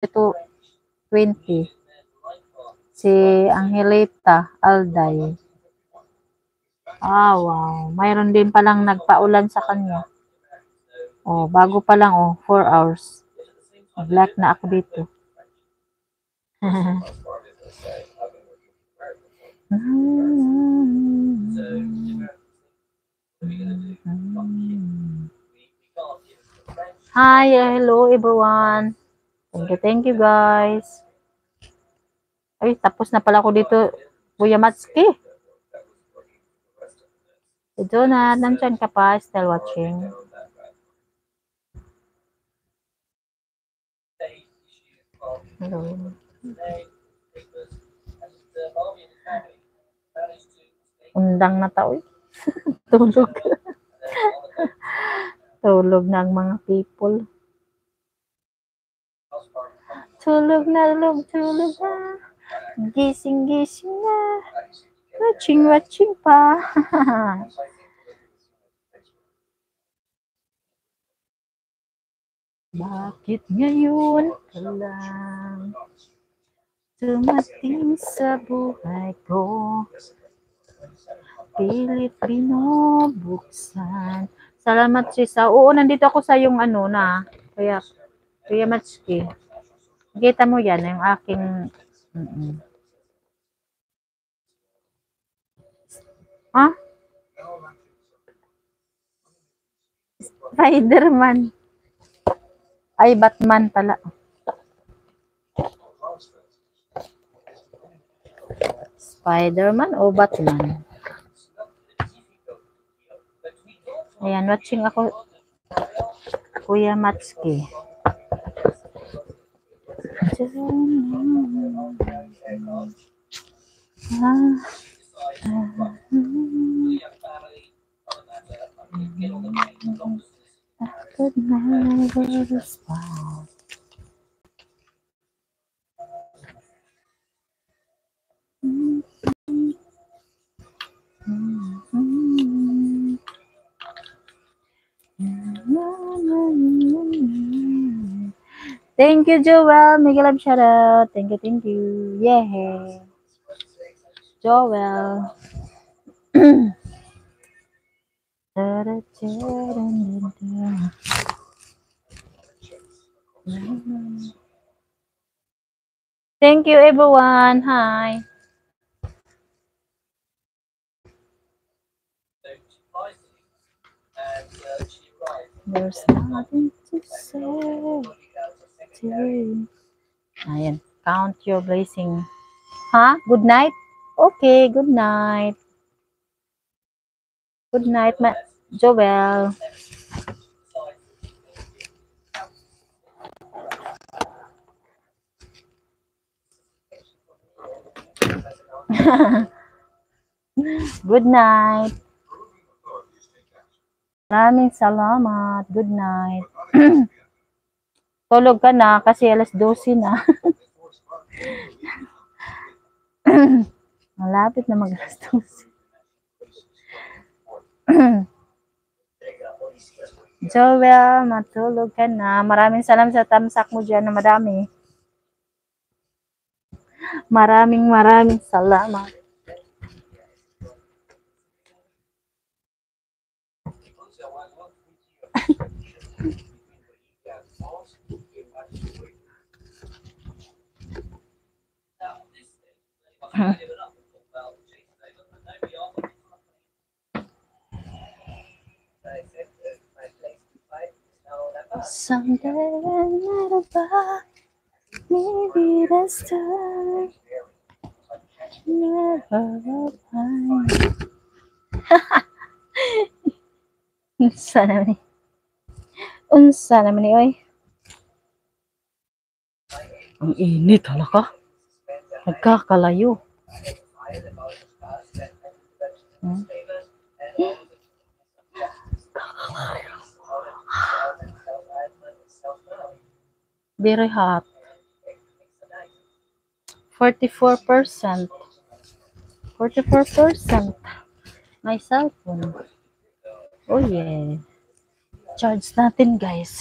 ito 20. Si Angelita Alday. Ah, wow. Mayroon din palang nagpaulan sa kanya. Oh, bago pa lang, oh, 4 hours. Black na ako dito. Hi, hello everyone. Thank you guys. Ay, tapos na pala ako dito, Kuya Matski. Si Jonah, nandyan ka pa, still watching. Hello. Undang na tao. Tulog. Tulog na ang mga people. Tulog na. Gising na. Watching pa. Bakit ngayon ka lang dumating sa buhay ko? Pilit binubuksan. Salamat sis. Oo, nandito ako sa yung ano na. Kuya Matski. Kita mo yan, yung aking... Ha? Spider-Man. Ay, Batman pala. Spider-Man o Batman? Ayan, watching ako. Kuya Matski. Could never respond. Thank you, Joel. Miguel, I'm shout out. Thank you. Yeah. Joel. Thank you, everyone. Hi. There's nothing to say. Ayan. Count your blessing. Ha? Good night? Okay, good night. Good night, Joel. Good night. Maraming salamat. Good night. Tulog ka na kasi alas 12 na. Malapit na mag-alas 12. Joel, matulog ka na. Maraming salamat sa tamsak mo dyan na madami. Maraming salamat. Someday never back, maybe that's time. Never find. Unsa naman ni? Unsa naman ni, oy? Ang init, hala ka. Nagkakalayo. Very hot. 44%. 44%. My cell phone. Oh yeah. Charge natin, guys.